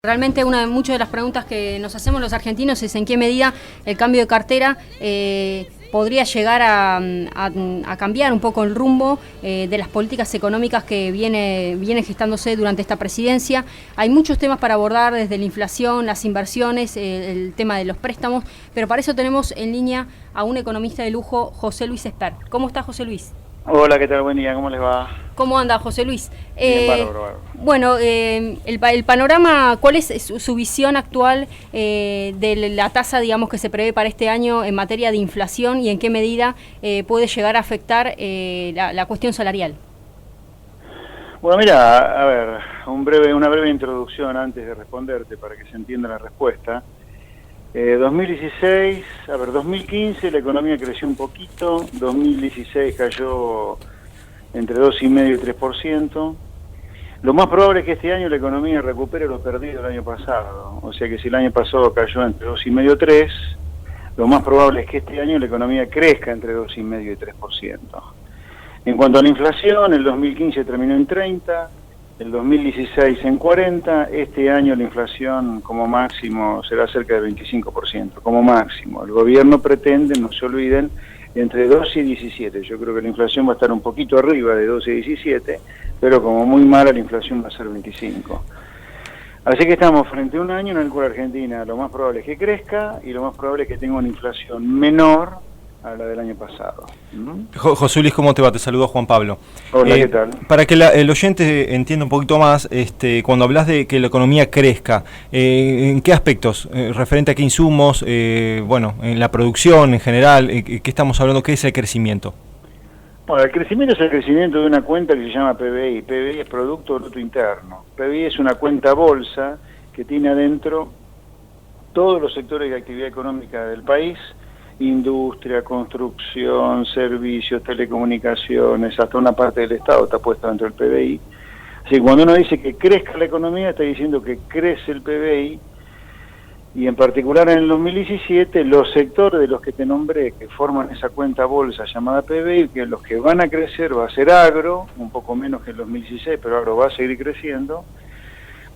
Realmente muchas de las preguntas que nos hacemos los argentinos es en qué medida el cambio de cartera podría llegar a cambiar un poco el rumbo de las políticas económicas que viene gestándose durante esta presidencia. Hay muchos temas para abordar, desde la inflación, las inversiones, el tema de los préstamos, pero para eso tenemos en línea a un economista de lujo, José Luis Espert. ¿Cómo está, José Luis? Hola, ¿qué tal? Buen día, ¿cómo les va? ¿Cómo anda, José Luis? Bien, bárbaro. Bueno, el panorama, ¿cuál es su visión actual de la tasa, digamos, que se prevé para este año en materia de inflación y en qué medida puede llegar a afectar la cuestión salarial? Bueno, mira, a ver, una breve introducción antes de responderte para que se entienda la respuesta. 2015 la economía creció un poquito, 2016 cayó entre 2,5% y 3%. Lo más probable es que este año la economía recupere lo perdido el año pasado. O sea que si el año pasado cayó entre 2,5% y 3%, lo más probable es que este año la economía crezca entre 2,5% y 3%. En cuanto a la inflación, el 2015 terminó en 30%, el 2016 en 40%, este año la inflación como máximo será cerca del 25%, como máximo. El gobierno pretende, no se olviden, entre 12 y 17. Yo creo que la inflación va a estar un poquito arriba de 12 y 17, pero como muy mala la inflación va a ser 25. Así que estamos frente a un año en el cual Argentina lo más probable es que crezca y lo más probable es que tenga una inflación menor a la del año pasado. José Luis, ¿cómo te va? Te saludo Juan Pablo. Hola, ¿qué tal? Para que el oyente entienda un poquito más, cuando hablas de que la economía crezca, ¿en qué aspectos? ¿Referente a qué insumos? Bueno, en la producción en general, ¿qué estamos hablando? ¿Qué es el crecimiento? Bueno, el crecimiento es el crecimiento de una cuenta que se llama PBI. PBI es Producto Bruto Interno. PBI es una cuenta bolsa que tiene adentro todos los sectores de actividad económica del país: industria, construcción, servicios, telecomunicaciones, hasta una parte del Estado está puesta dentro del PBI. Así que cuando uno dice que crezca la economía, está diciendo que crece el PBI, y en particular en el 2017 los sectores de los que te nombré que forman esa cuenta bolsa llamada PBI, que los que van a crecer va a ser agro, un poco menos que el 2016, pero agro va a seguir creciendo.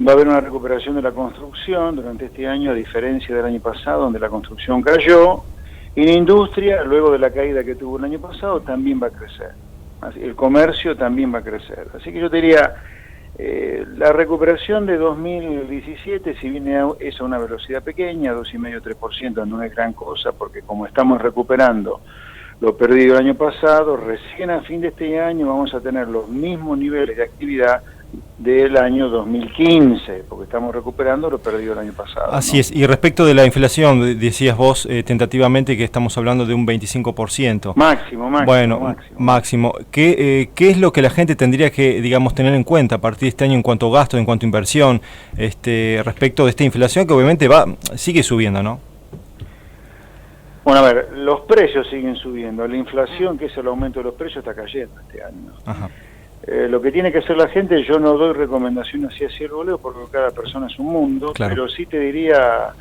Va a haber una recuperación de la construcción durante este año, a diferencia del año pasado, donde la construcción cayó. Y la industria, luego de la caída que tuvo el año pasado, también va a crecer. El comercio también va a crecer. Así que yo te diría, la recuperación de 2017, si bien es a una velocidad pequeña, 2,5-3%, no es gran cosa, porque como estamos recuperando lo perdido el año pasado, recién a fin de este año vamos a tener los mismos niveles de actividad del año 2015, porque estamos recuperando lo perdido el año pasado. Así ¿no? es. Y respecto de la inflación, decías vos tentativamente que estamos hablando de un 25%. Máximo. Bueno, máximo. ¿Qué es lo que la gente tendría que, digamos, tener en cuenta a partir de este año en cuanto a gasto, en cuanto a inversión, respecto de esta inflación que obviamente sigue subiendo, ¿no? Bueno, a ver, los precios siguen subiendo. La inflación, que es el aumento de los precios, está cayendo este año. Ajá. Lo que tiene que hacer la gente, yo no doy recomendaciones hacia el voleo porque cada persona es un mundo, claro. Pero sí te diría,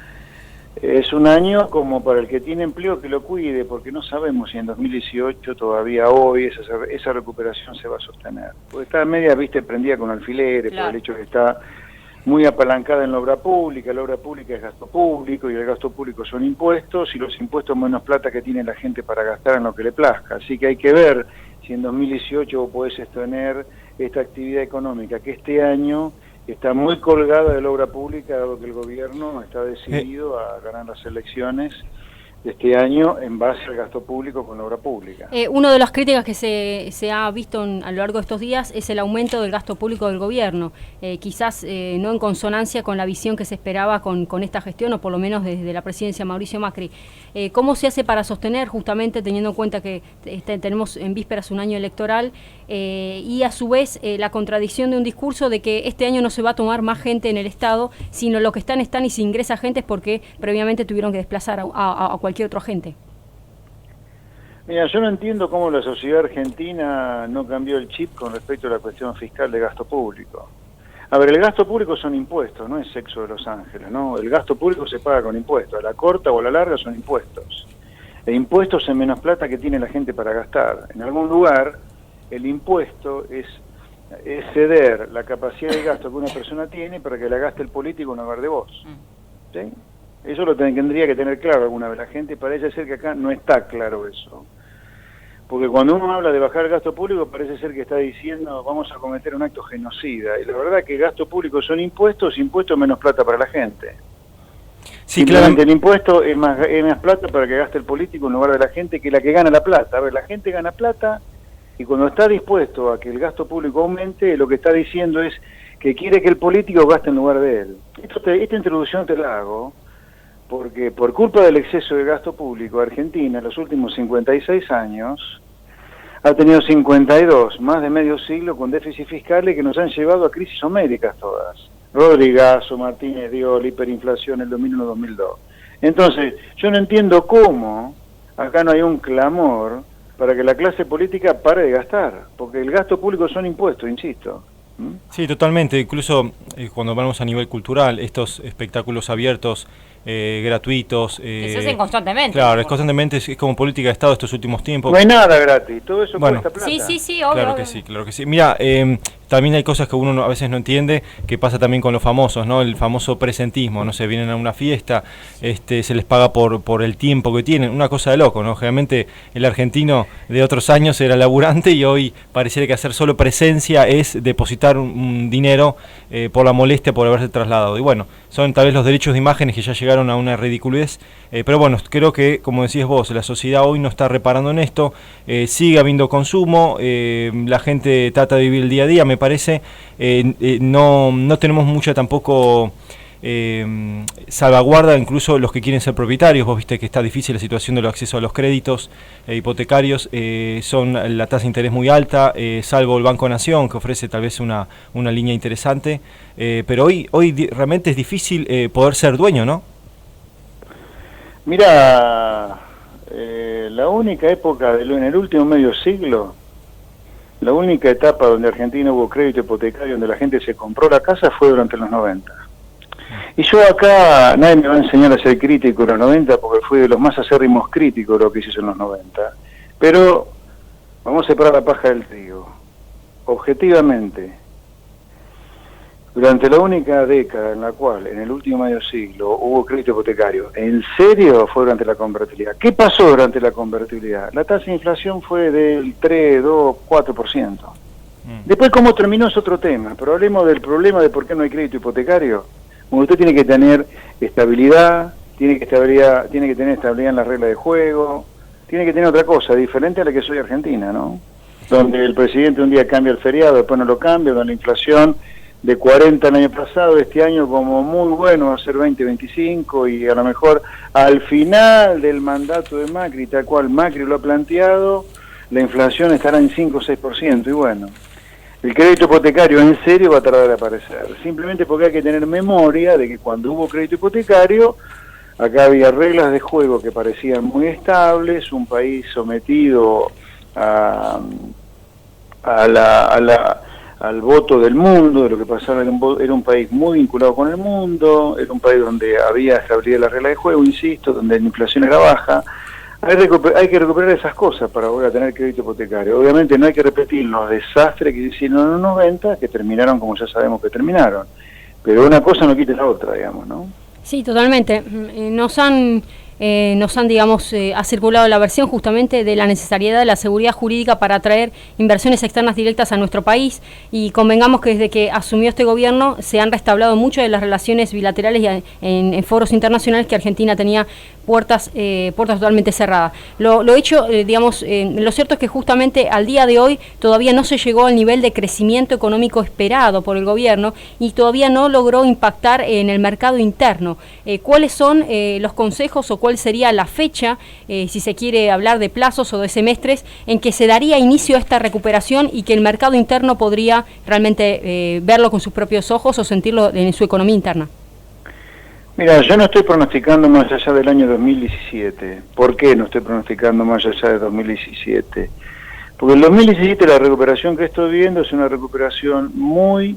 es un año como para el que tiene empleo que lo cuide, porque no sabemos si en 2018 todavía hoy esa recuperación se va a sostener. Porque está media, prendida con alfileres, claro. Por el hecho de que está muy apalancada en la obra pública es gasto público, y el gasto público son impuestos, y los impuestos menos plata que tiene la gente para gastar en lo que le plazca. Así que hay que ver si en 2018 vos podés sostener esta actividad económica, que este año está muy colgada de la obra pública, dado que el gobierno está decidido a ganar las elecciones de este año en base al gasto público con la obra pública. Una de las críticas que se ha visto a lo largo de estos días es el aumento del gasto público del gobierno, quizás no en consonancia con la visión que se esperaba con esta gestión, o por lo menos desde la presidencia de Mauricio Macri. ¿Cómo se hace para sostener, justamente teniendo en cuenta que tenemos en vísperas un año electoral, y a su vez la contradicción de un discurso de que este año no se va a tomar más gente en el Estado, sino los que están y si ingresa gente es porque previamente tuvieron que desplazar a cualquier otro agente? Mira, yo no entiendo cómo la sociedad argentina no cambió el chip con respecto a la cuestión fiscal de gasto público. A ver, el gasto público son impuestos, no es sexo de Los Ángeles, ¿no? El gasto público se paga con impuestos, a la corta o a la larga son impuestos. E impuestos en menos plata que tiene la gente para gastar. En algún lugar, el impuesto es ceder la capacidad de gasto que una persona tiene para que la gaste el político en lugar de vos. ¿Sí? Eso lo tendría que tener claro alguna vez la gente, y parece ser que acá no está claro eso. Porque cuando uno habla de bajar el gasto público, parece ser que está diciendo vamos a cometer un acto genocida. Y la verdad es que gasto público son impuestos menos plata para la gente. Sí, claro. El impuesto es más plata para que gaste el político en lugar de la gente, que la que gana la plata. A ver, la gente gana plata y cuando está dispuesto a que el gasto público aumente, lo que está diciendo es que quiere que el político gaste en lugar de él. Esta introducción te la hago porque por culpa del exceso de gasto público, Argentina en los últimos 56 años ha tenido 52, más de medio siglo, con déficit fiscales que nos han llevado a crisis homéricas todas. Rodrigazo, Martínez Diol, hiperinflación en el 2001-2002. Entonces, yo no entiendo cómo acá no hay un clamor para que la clase política pare de gastar, porque el gasto público son impuestos, insisto. Sí, totalmente. Incluso cuando vamos a nivel cultural, estos espectáculos abiertos, gratuitos... que se hacen constantemente. Claro, es constantemente, es como política de Estado estos últimos tiempos. No hay nada gratis, todo eso cuesta plata. Sí, obvio. Claro que sí, claro que sí. Mira, también hay cosas que uno a veces no entiende, que pasa también con los famosos, ¿no? El famoso presentismo, no sé, vienen a una fiesta, se les paga por el tiempo que tienen, una cosa de loco, ¿no? Generalmente el argentino de otros años era laburante y hoy pareciera que hacer solo presencia es depositar un dinero por la molestia por haberse trasladado. Y bueno, son tal vez los derechos de imágenes que ya llegaron a una ridiculez, pero bueno, creo que, como decías vos, la sociedad hoy no está reparando en esto, sigue habiendo consumo, la gente trata de vivir el día a día, me parece, no tenemos mucha tampoco salvaguarda, incluso los que quieren ser propietarios. Vos viste que está difícil la situación del acceso a los créditos hipotecarios, son la tasa de interés muy alta, salvo el Banco Nación, que ofrece tal vez una línea interesante, pero hoy realmente es difícil poder ser dueño, ¿no? Mira, la única época en el último medio siglo, la única etapa donde Argentina hubo crédito hipotecario, donde la gente se compró la casa, fue durante los 90. Y yo acá, nadie me va a enseñar a ser crítico en los 90, porque fui de los más acérrimos críticos de lo que se hizo en los 90. Pero vamos a separar la paja del trigo. Objetivamente, durante la única década en la cual, en el último medio siglo, hubo crédito hipotecario, ¿en serio? Fue durante la convertibilidad. ¿Qué pasó durante la convertibilidad? La tasa de inflación fue del 3, 2, 4%. Después cómo terminó es otro tema, pero hablemos del problema de por qué no hay crédito hipotecario. Bueno, usted tiene que tener estabilidad, tiene que tener estabilidad en las reglas de juego, tiene que tener otra cosa, diferente a la que soy Argentina, ¿no? Donde el presidente un día cambia el feriado, después no lo cambia, donde la inflación de 40 el año pasado, este año como muy bueno va a ser 20, 25, y a lo mejor al final del mandato de Macri, tal cual Macri lo ha planteado, la inflación estará en 5 o 6%, y bueno, el crédito hipotecario en serio va a tardar en aparecer, simplemente porque hay que tener memoria de que cuando hubo crédito hipotecario, acá había reglas de juego que parecían muy estables, un país sometido al voto del mundo, de lo que pasaba, era un país muy vinculado con el mundo, era un país donde había estabilidad en la regla de juego, insisto, donde la inflación era baja. Hay que recuperar esas cosas para volver a tener crédito hipotecario. Obviamente no hay que repetir los desastres que hicieron en los 90, que terminaron como ya sabemos que terminaron, pero una cosa no quita la otra, digamos, ¿no? Sí, totalmente. Nos han, digamos, ha circulado la versión justamente de la necesidad de la seguridad jurídica para atraer inversiones externas directas a nuestro país, y convengamos que desde que asumió este gobierno se han restablado mucho de las relaciones bilaterales y en foros internacionales que Argentina tenía puertas totalmente cerradas. Lo hecho, digamos, lo cierto es que justamente al día de hoy todavía no se llegó al nivel de crecimiento económico esperado por el gobierno y todavía no logró impactar en el mercado interno. ¿Cuáles son los consejos o cuál sería la fecha, si se quiere hablar de plazos o de semestres, en que se daría inicio a esta recuperación y que el mercado interno podría realmente verlo con sus propios ojos o sentirlo en su economía interna? Mira, yo no estoy pronosticando más allá del año 2017. ¿Por qué no estoy pronosticando más allá de 2017? Porque el 2017 la recuperación que estoy viendo es una recuperación muy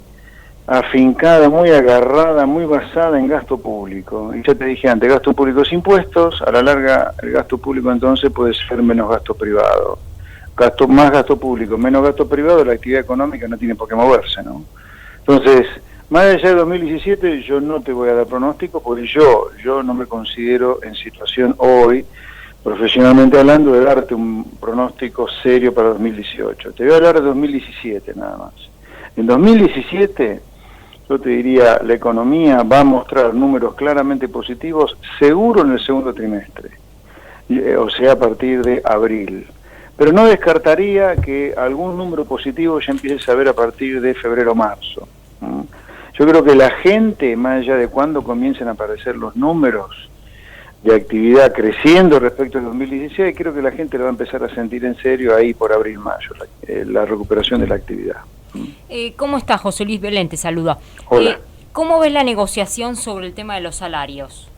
afincada, muy agarrada, muy basada en gasto público. Y ya te dije antes, gasto público es impuestos, a la larga el gasto público entonces puede ser menos gasto privado. más gasto público, menos gasto privado, la actividad económica no tiene por qué moverse, ¿no? Entonces, más allá de 2017, yo no te voy a dar pronóstico, porque yo no me considero en situación hoy, profesionalmente hablando, de darte un pronóstico serio para 2018. Te voy a hablar de 2017 nada más. En 2017, yo te diría, la economía va a mostrar números claramente positivos, seguro en el segundo trimestre, o sea, a partir de abril. Pero no descartaría que algún número positivo ya empiece a ver a partir de febrero-marzo. Yo creo que la gente, más allá de cuándo comiencen a aparecer los números de actividad creciendo respecto al 2016, creo que la gente lo va a empezar a sentir en serio ahí por abril-mayo, la recuperación de la actividad. ¿Cómo está José Luis Belén? Te saluda. Hola. ¿Cómo ves la negociación sobre el tema de los salarios?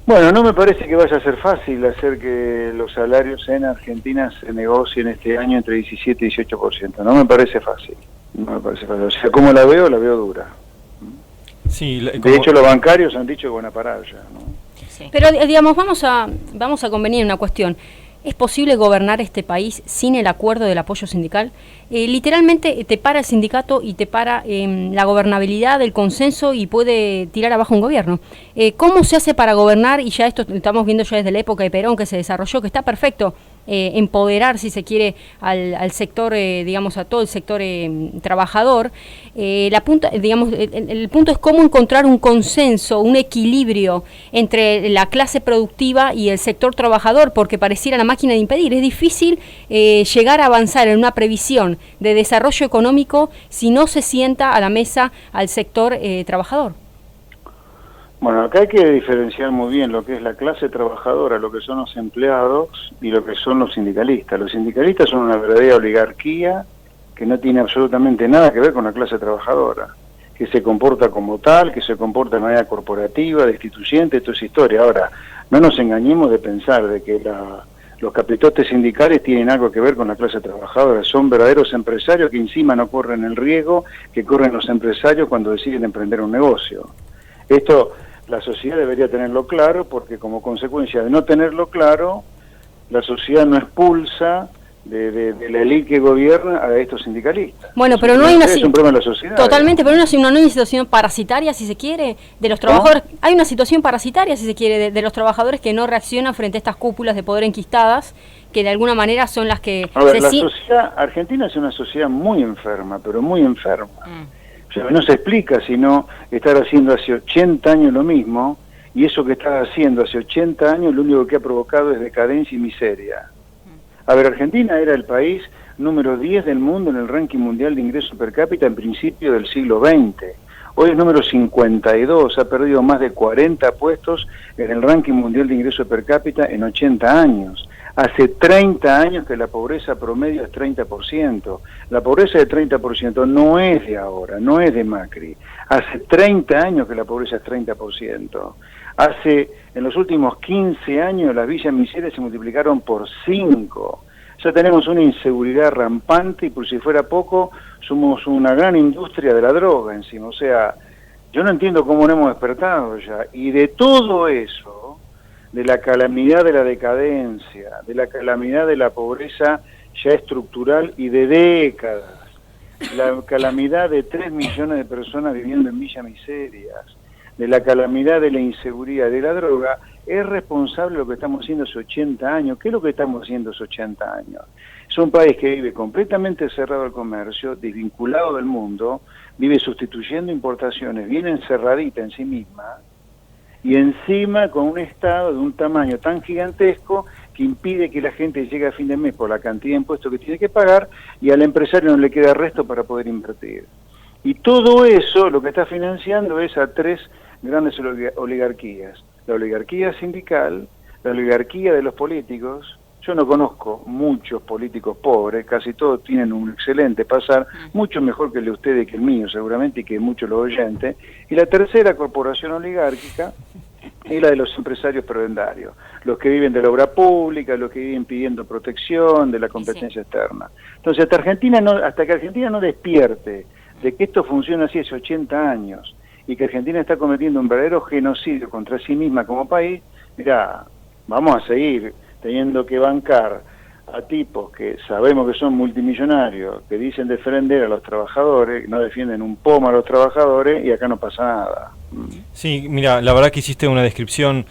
Bueno, no me parece que vaya a ser fácil hacer que los salarios en Argentina se negocien este año entre 17 y 18%. No me parece fácil. No me parece fácil. O sea, como la veo dura. Sí, de hecho, los bancarios han dicho que van a parar ya, ¿no? Sí. Pero, digamos, vamos a convenir en una cuestión. ¿Es posible gobernar este país sin el acuerdo del apoyo sindical? Literalmente te para el sindicato y te para la gobernabilidad, el consenso y puede tirar abajo un gobierno. ¿Cómo se hace para gobernar? Y ya esto estamos viendo ya desde la época de Perón que se desarrolló, que está perfecto, empoderar, si se quiere, al sector, digamos, a todo el sector trabajador. El punto es cómo encontrar un consenso, un equilibrio entre la clase productiva y el sector trabajador, porque pareciera la máquina de impedir. Es difícil llegar a avanzar en una previsión de desarrollo económico si no se sienta a la mesa al sector trabajador. Bueno, acá hay que diferenciar muy bien lo que es la clase trabajadora, lo que son los empleados y lo que son los sindicalistas. Los sindicalistas son una verdadera oligarquía que no tiene absolutamente nada que ver con la clase trabajadora, que se comporta como tal, que se comporta de manera corporativa, destituyente, toda esa historia. Ahora, no nos engañemos de pensar de que los capitotes sindicales tienen algo que ver con la clase trabajadora. Son verdaderos empresarios que encima no corren el riesgo que corren los empresarios cuando deciden emprender un negocio. Esto la sociedad debería tenerlo claro, porque como consecuencia de no tenerlo claro, la sociedad no expulsa de la élite que gobierna a estos sindicalistas. Bueno, pero no hay es un problema de la sociedad. Totalmente, pero no hay una situación parasitaria, si se quiere, de los trabajadores. ¿Cómo? Hay una situación parasitaria, si se quiere, de los trabajadores que no reaccionan frente a estas cúpulas de poder enquistadas, que de alguna manera son las que... A ver, la sociedad argentina es una sociedad muy enferma, pero muy enferma. O sea, no se explica sino estar haciendo hace 80 años lo mismo, y eso que está haciendo hace 80 años lo único que ha provocado es decadencia y miseria. A ver, Argentina era el país número 10 del mundo en el ranking mundial de ingreso per cápita en principio del siglo XX. Hoy es número 52, ha perdido más de 40 puestos en el ranking mundial de ingreso per cápita en 80 años. Hace 30 años que la pobreza promedio es 30%. La pobreza de 30% no es de ahora, no es de Macri. Hace 30 años que la pobreza es 30%. En los últimos 15 años las villas miserias se multiplicaron por 5. Ya tenemos una inseguridad rampante y por si fuera poco, somos una gran industria de la droga encima. O sea, yo no entiendo cómo no hemos despertado ya. Y de todo eso, de la calamidad de la decadencia, de la calamidad de la pobreza ya estructural y de décadas, la calamidad de 3 millones de personas viviendo en villas miserias, de la calamidad de la inseguridad, de la droga, es responsable lo que estamos haciendo hace 80 años. ¿Qué es lo que estamos haciendo hace 80 años? Es un país que vive completamente cerrado al comercio, desvinculado del mundo, vive sustituyendo importaciones, viene encerradita en sí misma, y encima con un Estado de un tamaño tan gigantesco que impide que la gente llegue a fin de mes por la cantidad de impuestos que tiene que pagar, y al empresario no le queda resto para poder invertir. Y todo eso lo que está financiando es a 3 grandes oligarquías: la oligarquía sindical, la oligarquía de los políticos. Yo no conozco muchos políticos pobres, casi todos tienen un excelente pasar, mucho mejor que el de ustedes y que el mío seguramente, y que muchos los oyentes. Y la tercera corporación oligárquica es la de los empresarios prebendarios, los que viven de la obra pública, los que viven pidiendo protección de la competencia externa. Entonces, hasta que Argentina no despierte de que esto funciona así hace 80 años, y que Argentina está cometiendo un verdadero genocidio contra sí misma como país, mirá, vamos a seguir teniendo que bancar a tipos que sabemos que son multimillonarios, que dicen defender a los trabajadores, no defienden un pomo a los trabajadores y acá no pasa nada. Sí, mira, la verdad que hiciste una descripción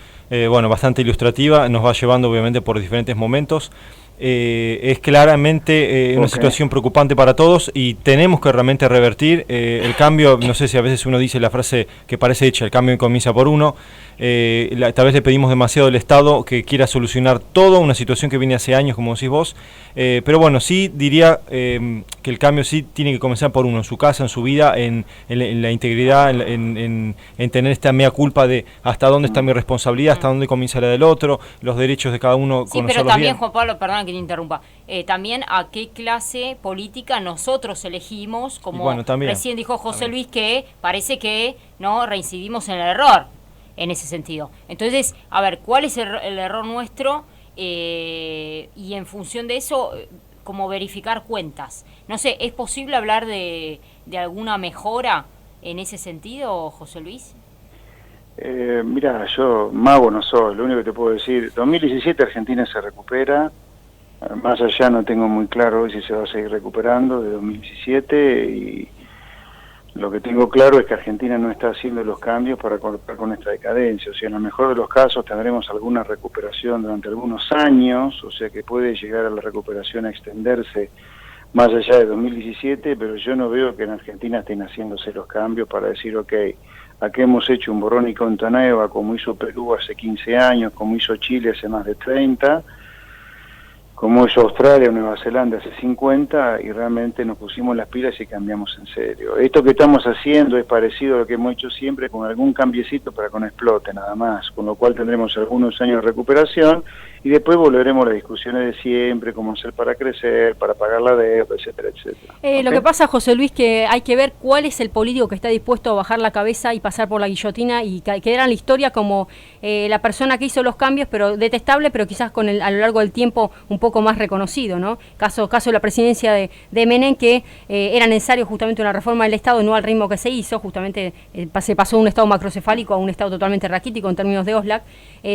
bastante ilustrativa, nos va llevando obviamente por diferentes momentos. Es claramente una situación preocupante para todos y tenemos que realmente revertir el cambio. No sé si a veces uno dice la frase que parece hecha, el cambio comienza por uno. Tal vez le pedimos demasiado al Estado que quiera solucionar todo, una situación que viene hace años, como decís vos, pero bueno, sí diría que el cambio sí tiene que comenzar por uno, en su casa, en su vida, en la integridad, en tener esta mea culpa de hasta dónde está mi responsabilidad, hasta dónde comienza la del otro, los derechos de cada uno. Sí, pero también, Juan Pablo, perdón que te interrumpa, también a qué clase política nosotros elegimos, como recién dijo José Luis, que parece que no reincidimos en el error en ese sentido. Entonces, a ver, ¿cuál es el error nuestro? Y en función de eso, como verificar cuentas. No sé, ¿es posible hablar de alguna mejora en ese sentido, José Luis? Mira, yo mago no soy, lo único que te puedo decir, 2017 Argentina se recupera, más allá no tengo muy claro hoy si se va a seguir recuperando de 2017 y lo que tengo claro es que Argentina no está haciendo los cambios para cortar con esta decadencia, o sea, en el mejor de los casos tendremos alguna recuperación durante algunos años, o sea que puede llegar a la recuperación a extenderse más allá de 2017, pero yo no veo que en Argentina estén haciéndose los cambios para decir, ok, aquí hemos hecho un borrón y cuenta nueva, como hizo Perú hace 15 años, como hizo Chile hace más de 30, como hizo Australia o Nueva Zelanda hace 50, y realmente nos pusimos las pilas y cambiamos en serio. Esto que estamos haciendo es parecido a lo que hemos hecho siempre, con algún cambiecito para que no explote nada más, con lo cual tendremos algunos años de recuperación y después volveremos a las discusiones de siempre, cómo hacer para crecer, para pagar la deuda, etcétera, etcétera. ¿Okay? Lo que pasa, José Luis, que hay que ver cuál es el político que está dispuesto a bajar la cabeza y pasar por la guillotina y quedar en la historia como la persona que hizo los cambios, pero detestable, pero quizás con a lo largo del tiempo un poco más reconocido, ¿no? Caso de la presidencia de Menem, que era necesario justamente una reforma del Estado, no al ritmo que se hizo, justamente se pasó de un Estado macrocefálico a un Estado totalmente raquítico en términos de Oxlack.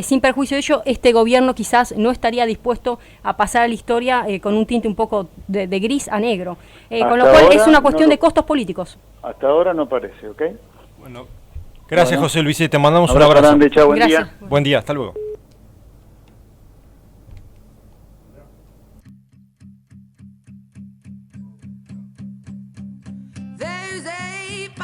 Sin perjuicio de ello, este gobierno quizás no estaría dispuesto a pasar a la historia con un tinte un poco de gris a negro, con lo cual es una cuestión de costos políticos. Hasta ahora no parece, ¿ok? Bueno, gracias, José Luis, te mandamos un abrazo. Grande, chao, buen día. Buen día, hasta luego.